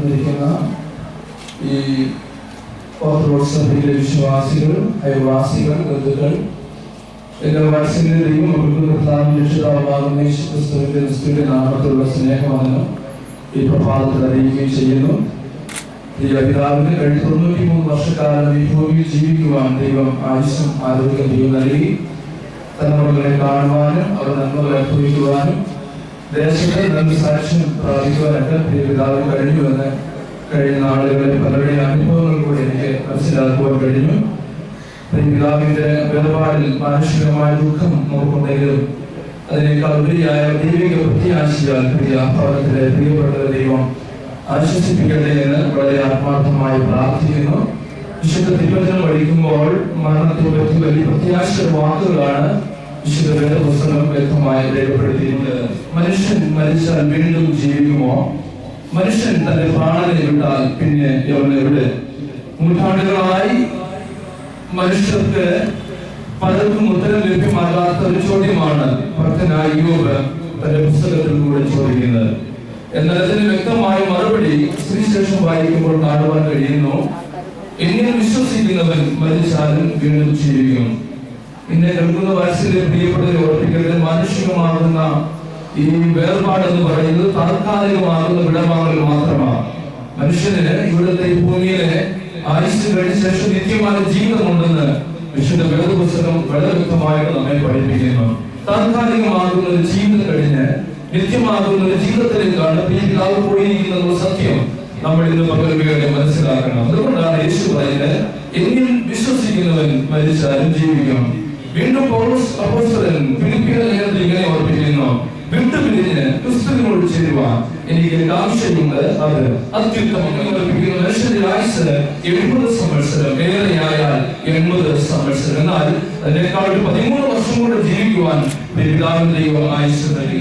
വന്നിരിക്കുന്ന ഈ ഓർത്തഡോക്സ് സഭയിലെ വിശ്വാസികൾ, അയൽവാസികൾ, ബന്ധുക്കൾ, എന്റെ മനസ്സിന്റെ ദൈവം അവർക്ക് കർത്താവിന്റെ രക്ഷിതാവാകുന്ന യേശുക്രിസ്തുവിന്റെ ക്രിസ്തുവിന്റെ നാമത്തിലുള്ള സ്നേഹവന്ദനം ഈ പ്രഭാതത്തിൽ അറിയിക്കുകയും ചെയ്യുന്നു. പിതാവിന് 93 വർഷക്കാലം ഈ ഭൂമിയിൽ ജീവിക്കുവാൻ ദൈവം ആയുസ്സും ആരോഗ്യം ദൈവം നൽകി. തലമുറകളെ കാണുവാനും അവർ നന്മകൾ അനുഭവിക്കുവാനും ദേശത്തെ നല്ല സാക്ഷ്യം പ്രാപിക്കുവാനൊക്കെ പിതാവിന് കഴിഞ്ഞുവെന്ന് കഴിഞ്ഞ നാളുകളിൽ പലരുടെയും അനുഭവങ്ങൾ കൂടെ എനിക്ക് മനസ്സിലാക്കുവാൻ കഴിഞ്ഞു. പിതാവിന്റെ വേർപാടിൽ മാനുഷികമായ ദുഃഖം നമുക്കുണ്ടെങ്കിലും അതിനേക്കാൾ ഉപരിയായ ദൈവിക പ്രത്യാശയാൽ ഭവനത്തിലെ പ്രിയപ്പെട്ട ദൈവം ആശ്വസിപ്പിക്കട്ടെ എന്ന് വളരെ ആത്മാർത്ഥമായി പ്രാർത്ഥിക്കുന്നു. വിശുദ്ധ തിരുവചനം പഠിക്കുമ്പോൾ മരണത്തോട് വലിയ പ്രത്യാശയുടെ വാക്കുകളാണ് വിശുദ്ധ വേദപുസ്തകം വ്യക്തമായി രേഖപ്പെടുത്തിയിരുന്നത്. മനുഷ്യൻ മരിച്ചാൽ വീണ്ടും ജീവിക്കുമോ? മനുഷ്യൻ തന്റെ പ്രാണനെ വിട്ടാൽ പിന്നെ എവിടെ? നൂറ്റാണ്ടുകളായി മനുഷ്യർക്ക് പലർക്കും ഉത്തരം ലഭ്യമാകാത്ത ഒരു ചോദ്യമാണ് ഭക്തനായ യോബ് തന്റെ പുസ്തകത്തിൽ കൂടെ ചോദിക്കുന്നത്. എന്നാൽ അതിന് വ്യക്തമായ മറുപടി സുവിശേഷം വായിക്കുമ്പോൾ കാണുവാൻ കഴിയുന്നു. എന്നെ വിശ്വസിക്കുന്നവൻ മരിച്ചാലും വീണ്ടും ജീവിക്കും. എന്നെ കേൾക്കുന്ന വയസ്സിലെ പ്രിയപ്പെട്ടവരെ ഓർപ്പിക്കരുത്, മാനുഷികമാകുന്ന ഈ വേർപാടെന്ന് പറയുന്നത് താൽക്കാലികമാകുന്ന വിടവാങ്ങൽ മാത്രമാണ്. മനുഷ്യന് ഇവിടുത്തെ ഈ ഭൂമിയിലെ ആയുസ് കഴിഞ്ഞ ശേഷം നിത്യമായ ജീവിതമുണ്ടെന്ന് വിശുദ്ധ വേദപുസ്തകം വളരെ വ്യക്തമായിട്ട് നമ്മെ പഠിപ്പിക്കുന്നു. താൽക്കാലികമാകുന്ന ഒരു ജീവിതം കഴിഞ്ഞ് നിത്യമാകുന്ന ഒരു ജീവിതത്തിലേക്കാണ് പിതാവ് പോയിരിക്കുന്ന സത്യം നമ്മൾ ഇന്ന് പകർവുകളെ മനസ്സിലാക്കണം. അതുകൊണ്ടാണ് യേശു പറയുന്നത്, എന്നിൽ വിശ്വസിക്കുന്നവൻ മരിച്ചാലും ജീവിക്കും. വീണ്ടും പൗലോസ് അപ്പോസ്തലൻ ഫിലിപ്പിയ ലേഖനത്തിൽ ഇങ്ങനെ ഓർപ്പിക്കുന്നു, വിട്ടുപിരിഞ്ഞ് ക്രിസ്തുവിനോട് ചേരുവാൻ എനിക്ക് ആവശ്യമുണ്ട്. അത് അത്യുത്തമം. മനുഷ്യന്റെ ആയുസ് 70 സംവത്സരം, ഏറെയായാൽ 80 സംവത്സരം. എന്നാൽ അതിനേക്കാൾ 13 വർഷം കൂടെ ജീവിക്കുവാൻ പിതാവിന്റെ ദൈവം ആയുസ് നൽകി.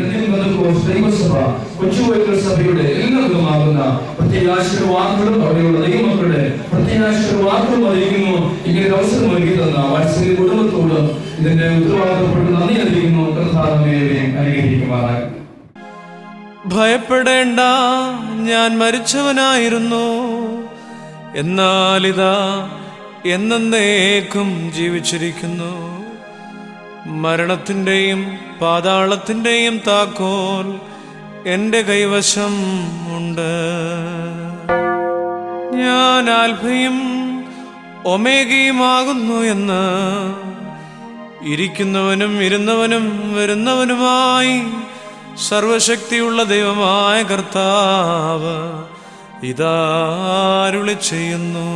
ദൈവസഭ, കൊച്ചുവൈദ്യ സഭയുടെ എല്ലാവിധമാകുന്ന പ്രത്യാശയുടെ വാക്കുകളും അവിടെയുള്ള ദൈവമക്കളുടെ പ്രത്യാശയുടെ വാക്കുകളും അറിയിക്കുന്നു. ഇങ്ങനെ അവസരം ഒരുക്കി തന്ന വാത്സല്യ കുടുംബത്തോട് ഇതിന്റെ ഉത്തരവാദിത്തപ്പെട്ട് നന്ദി അറിയിക്കുന്നു. കർത്താവിനെയും അനുഗ്രഹിക്കുമാറായി. ഭയപ്പെടേണ്ട, ഞാൻ മരിച്ചവനായിരുന്നു, എന്നാലിതാ എന്നേക്കും ജീവിച്ചിരിക്കുന്നു. മരണത്തിൻ്റെയും പാതാളത്തിൻ്റെയും താക്കോൽ എൻ്റെ കൈവശം ഉണ്ട്. ഞാൻ ആൽഫയും ഒമേഗയുമാകുന്നു എന്ന് ഇരിക്കുന്നവനും ഇരുന്നവനും വരുന്നവനുമായി സർവശക്തിയുള്ള ദൈവമായ കർത്താവ് ഇതാരുളി ചെയ്യുന്നു.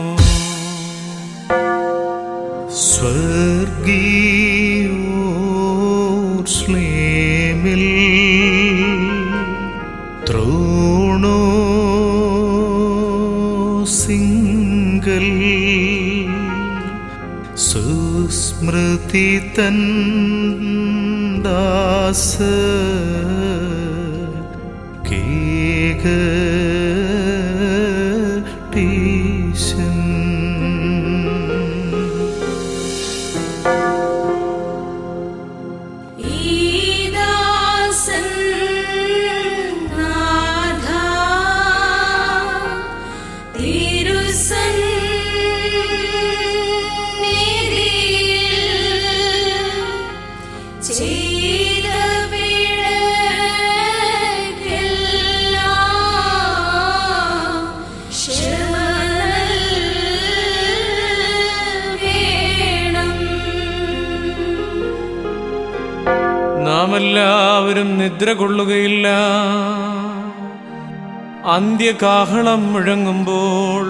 സ്വർഗീയോർശ്ലേമിൽ ത്രോണോസിങ്കൽ സുസ്മൃതി തൻ ദാസ കേകടീശൻ. നാമെല്ലാവരും നിദ്ര കൊള്ളുകയില്ല. അന്ത്യകാഹളം മുഴങ്ങുമ്പോൾ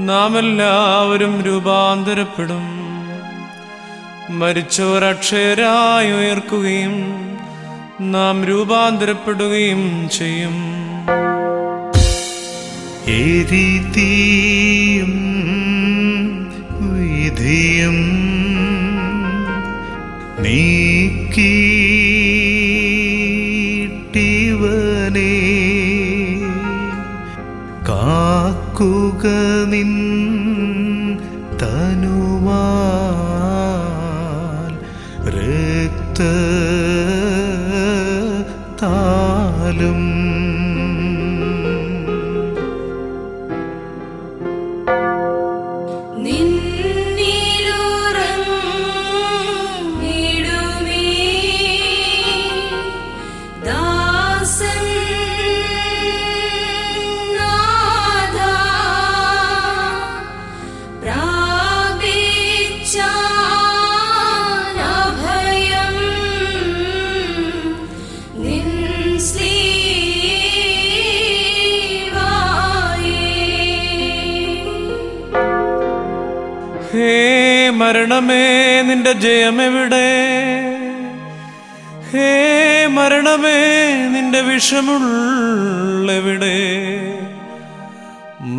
നാമെല്ലാവരും രൂപാന്തരപ്പെടും. മരിച്ചവർ അക്ഷയരായി ഉയർക്കുകയും നാം രൂപാന്തരപ്പെടുകയും ചെയ്യും. എരിതീയും വിധിയും നീക്കിയിട്ടിവനെ കാക്കുക നിൻ തനുവാൽ രക്തത്താലും ഹേ മരണമേ, നിന്റെ ജയമെവിടെ? ഹേ മരണമേ, നിന്റെ വിഷമുള്ളെവിടെ?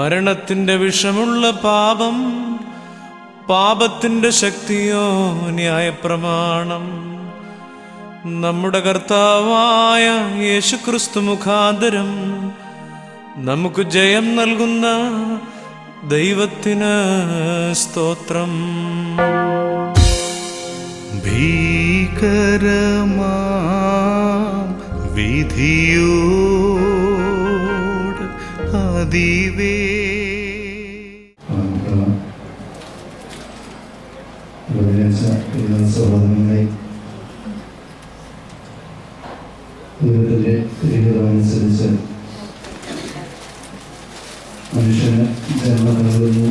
മരണത്തിന്റെ വിഷമുള്ള പാപം, പാപത്തിന്റെ ശക്തിയോ ന്യായപ്രമാണം. നമ്മുടെ കർത്താവായ യേശുക്രിസ്തു മുഖാന്തരം നമുക്ക് ജയം നൽകുന്ന ദൈവത്തിന് സ്തോത്രം. ഭീകരമാം വിധിയോട് അതിവേ സഹോദരങ്ങളെ, ദൈവത്തിന്റെ തിരുഹിതമനുസരിച്ച് മനുഷ്യന് ജന്മം നൽകുന്നു.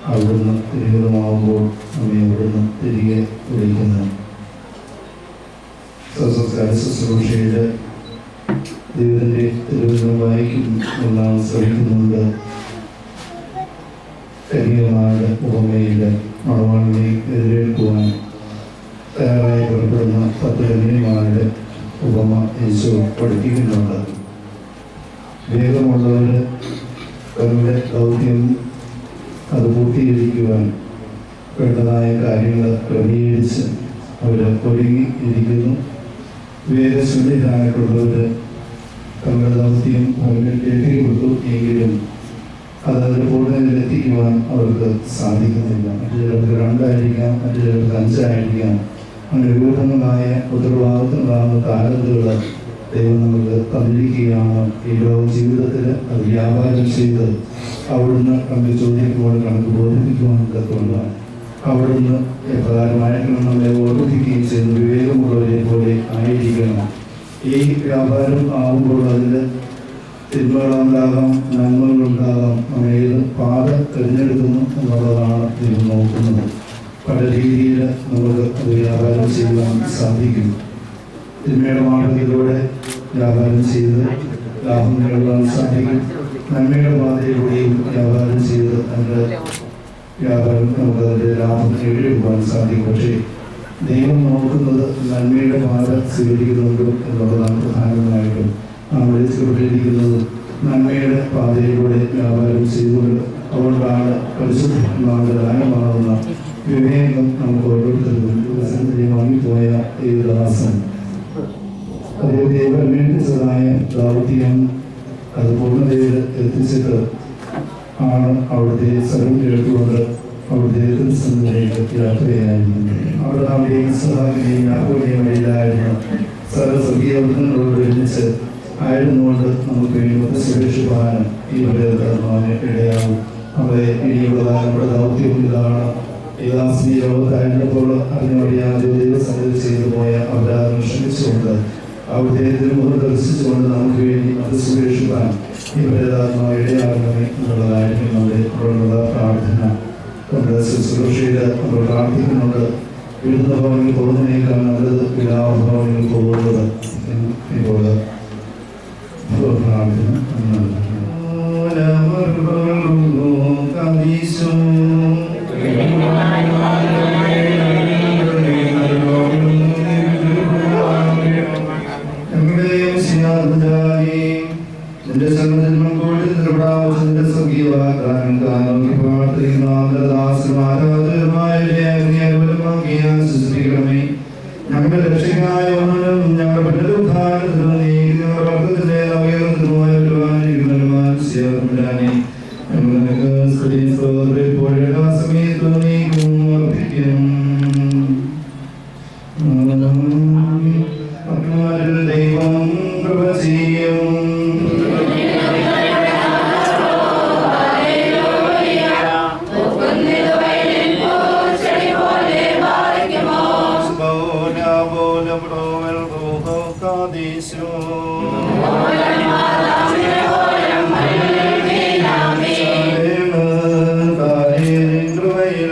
അവിടുന്ന് തിരുഹിതമാവുമ്പോൾ നമ്മെ അവിടുന്ന് തിരികെ വിളിക്കുന്നു. സ്വസംസ്കാര ശുശ്രൂഷയുടെ ദൈവത്തിന്റെ തിരുഹിതം വായിക്കുന്ന ശ്രമിക്കുന്നുണ്ട്. കന്യകമാരുടെ ഉപമയിൽ മണവാളിനെ എതിരേൽക്കുവാൻ തയ്യാറായി പുറപ്പെടുന്ന 10 കന്യകമാരുടെ ഉപമ യേശു പഠിപ്പിക്കുന്നുണ്ട്. വേഗമുള്ളവർ തങ്ങളുടെ ദൗത്യം അത് പൂർത്തീകരിക്കുവാൻ വേണ്ടതായ കാര്യങ്ങൾ ക്രമീകരിച്ച് അവർ ഒരുങ്ങി ഇരിക്കുന്നു. വേഗശൂന്യരായിട്ടുള്ളവർ തങ്ങളുടെ ദൗത്യം അവരിലേക്ക് കൊടുത്തു എങ്കിലും അതവരുടെ പൂർണ്ണതയിലെത്തിക്കുവാൻ അവർക്ക് സാധിക്കുന്നില്ല. മറ്റു ചിലർക്ക് 2 ആയിരിക്കാം, മറ്റു ചിലർക്ക് 5 ആയിരിക്കാം. അങ്ങനെ വിവിധങ്ങളായ ഉത്തരവാദിത്തങ്ങളാകുന്ന താലന്തുകൾ ദൈവം നമുക്ക് തന്നിരിക്കുകയാണ്. ഈ ലോക ജീവിതത്തിൽ അത് വ്യാപാരം ചെയ്ത് അവിടുന്ന് കണക്ക് ചോദിക്കുമ്പോൾ കണക്ക് ബോധിപ്പിക്കുവാൻ തക്കമുള്ളതാണ്. അവിടുന്ന് പ്രധാനമായിട്ടും നമ്മളെ ഓർമ്മിപ്പിക്കുകയും ചെയ്യുന്ന വിവേകമുള്ളവരെ പോലെ ആയിരിക്കണം. ഈ വ്യാപാരം ആകുമ്പോൾ അതിൽ തിന്മകളുണ്ടാകാം, നന്മകളുണ്ടാകാം. നമ്മൾ ഏത് പാത തിരഞ്ഞെടുക്കുന്നു എന്നുള്ളതാണ് ദൈവം നോക്കുന്നത്. പല രീതിയിൽ നമുക്ക് അത് വ്യാപാരം ചെയ്യുവാൻ സാധിക്കും. തിന്മയുടെ മാർഗത്തിലൂടെ വ്യാപാരം ചെയ്ത് ലാഭം നേടുവാൻ സാധിക്കും. നന്മയുടെ പാതയിലൂടെയും വ്യാപാരം ചെയ്ത് അതിൻ്റെ വ്യാപാരം നമുക്ക് അതിൻ്റെ ലാഭം നേടിയെടുക്കുവാൻ സാധിക്കും. പക്ഷേ ദൈവം നോക്കുന്നത് നന്മയുടെ പാത സ്വീകരിക്കുന്നുണ്ടോ എന്നുള്ളതാണ് പ്രധാനമായിട്ടും. നാം വിളിച്ചുകൊണ്ടിരിക്കുന്നത് നന്മയുടെ പാതയിലൂടെ വ്യാപാരം ചെയ്തുകൊണ്ട് അതുകൊണ്ടാണ് പരിശുദ്ധമായ ദാനമാകുന്ന വിവേകം നമുക്ക് ഓരോരുത്തർക്കും വാങ്ങിപ്പോയ ദേവദാസൻ അതേ ദൈവം വേണ്ടിച്ചതായ ദൗത്യം അത് പൂർണ്ണതയിൽ എത്തിച്ചിട്ട് ആണ് അവിടുത്തെ സ്വരം കേട്ടുകൊണ്ട് അവിടുത്തെ ക്രിസ്തുവിലേക്ക് യാത്രയായിരുന്നു. അവിടെ അവിടെയും സഹായിക്കുകയും യാത്രയും വഴിയിലായിരുന്നു. സർവ്വസംഗീതങ്ങളോട് ഒരുമിച്ച് ആയിരുന്നുകൊണ്ട് നമുക്ക് വേണ്ടി സുരക്ഷിപ്പാൻ ഈ പറയുന്നതിന് ഇടയാകും. നമ്മുടെ ഇനിയുള്ളതായ നമ്മുടെ ദൗത്യം ഇതാണ്. യേശുദാസി ലോകത്തായിരുന്നപ്പോൾ അതിനറിയാതെ ദൈവസന്നിധി ചെയ്തു പോയ അപരാധം ക്ഷമിച്ചുകൊണ്ട് അവിടുത്തെ തിരുമുഖം ദർശിച്ചുകൊണ്ട് നമുക്ക് വേണ്ടി അത് സുരക്ഷിപ്പാൻ ഈ പറയുന്നതിന് ഇടയാകണമേ എന്നുള്ളതായിരിക്കും നമ്മുടെ ഉള്ള പ്രാർത്ഥന. നമ്മുടെ ശുശ്രൂഷയിൽ നമ്മൾ പ്രാർത്ഥിക്കുന്നുണ്ട്. വിടുന്ന ഭവനിൽ പോകുന്നതിനേക്കാൾ നല്ലത് പിതാവ് ഭവനിൽ പോകുന്നത് ഇപ്പോൾ പ്രാർത്ഥന. നിന്റെ സർവജന്മം കൊണ്ട് നിർപ്രാവശ്യന്റെ സ്വർഗീയവാഗ്ദാനം ഞങ്ങളുടെ രക്ഷകനായ ഞങ്ങളുടെ ദൈവം കൃപ ചെയ്യും. കൃപയിൽ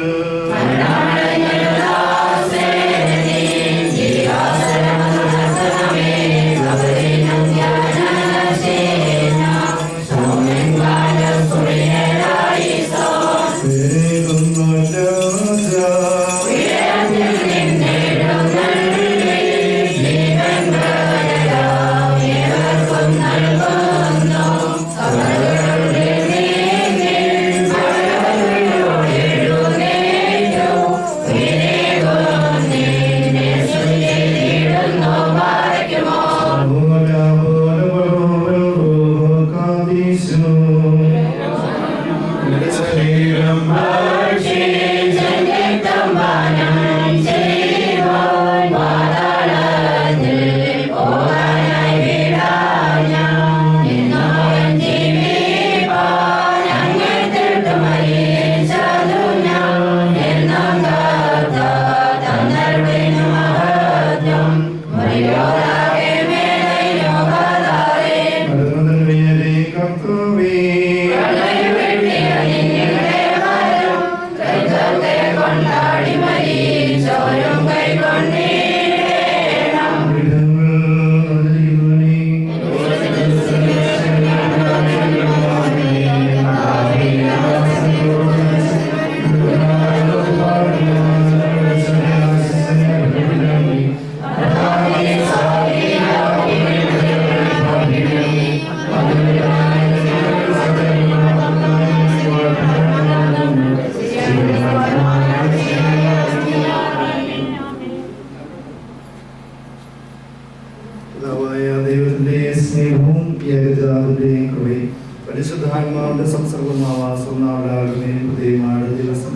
ആത്മാവിന്റെ സംസർഗവും ആവാസവും നാളാകുകയും ഹൃദയമാണ് ദിവസം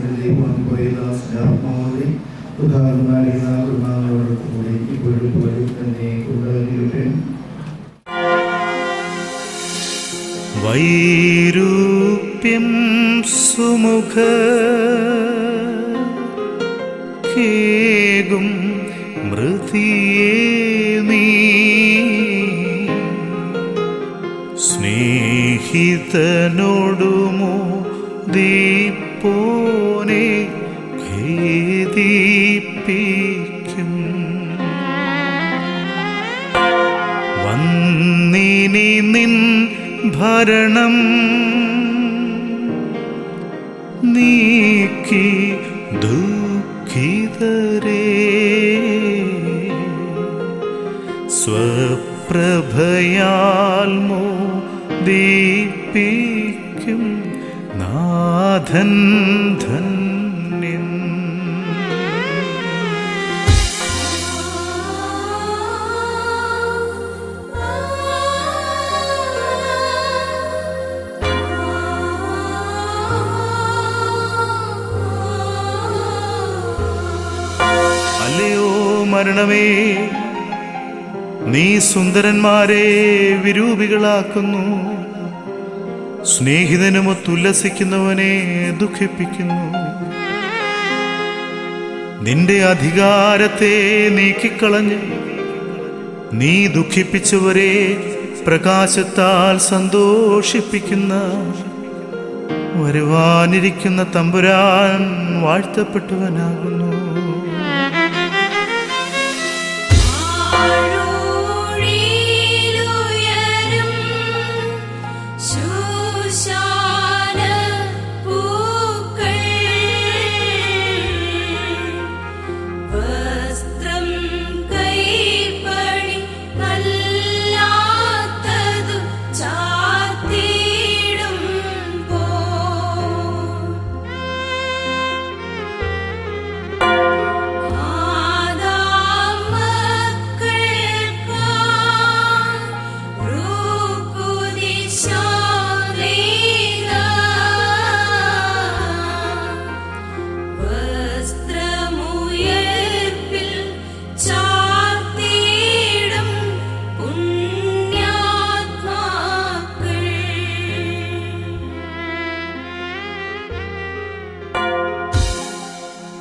പോയി ദാസനാത്മാവി ഉദാഹരണങ്ങളോട് കൂടി ഇപ്പോഴും പോലും തന്നെ ഉണ്ടായിരിക്കട്ടെ. വൈരൂപ്യം സുമുഖ കേകും മൃതിയേ നീ സ്നേഹിതനോടുമോ ദീപ്പോനെ ഖേദിപ്പിക്കും വന്നിനി നിൻ ഭരണം നീക്കി ദുഃഖിതരേ സ്വപ്രഭയാൽ മോദിപ്പിക്കും നാഥൻ ധന്യൻ. അല്ലയോ മരണമേ, നീ സുന്ദരന്മാരെ വിരൂപികളാക്കുന്നു, സ്നേഹിതനുമൊത്ത് ഉല്ലസിക്കുന്നവനെ ദുഃഖിപ്പിക്കുന്നു. നിന്റെ അധികാരത്തെ നീക്കിക്കളഞ്ഞ് നീ ദുഃഖിപ്പിച്ചവരെ പ്രകാശത്താൽ സന്തോഷിപ്പിക്കുന്ന വരുവാനിരിക്കുന്ന തമ്പുരാൻ വാഴ്ത്തപ്പെട്ടവനാകുന്നു.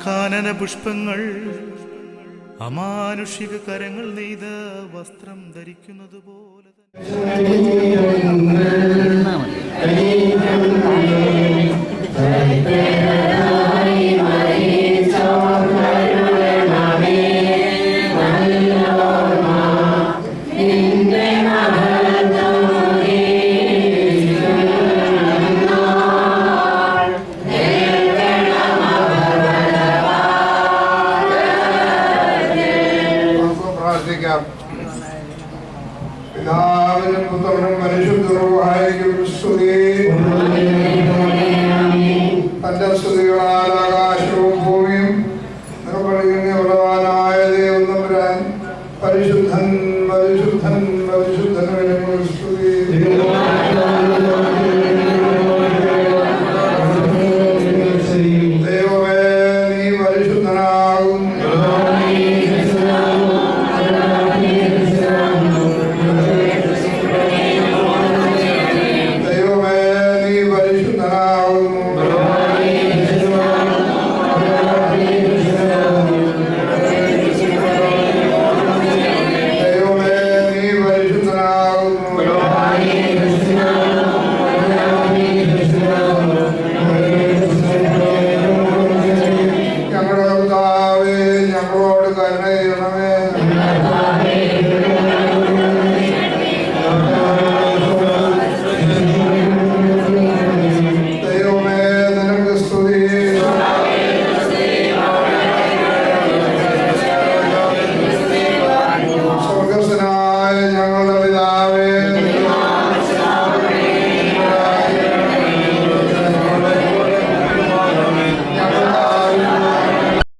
കാനന പുഷ്പങ്ങൾ അമാനുഷിക കരങ്ങൾ നെയ്ത വസ്ത്രം ധരിക്കുന്നത് പോലെ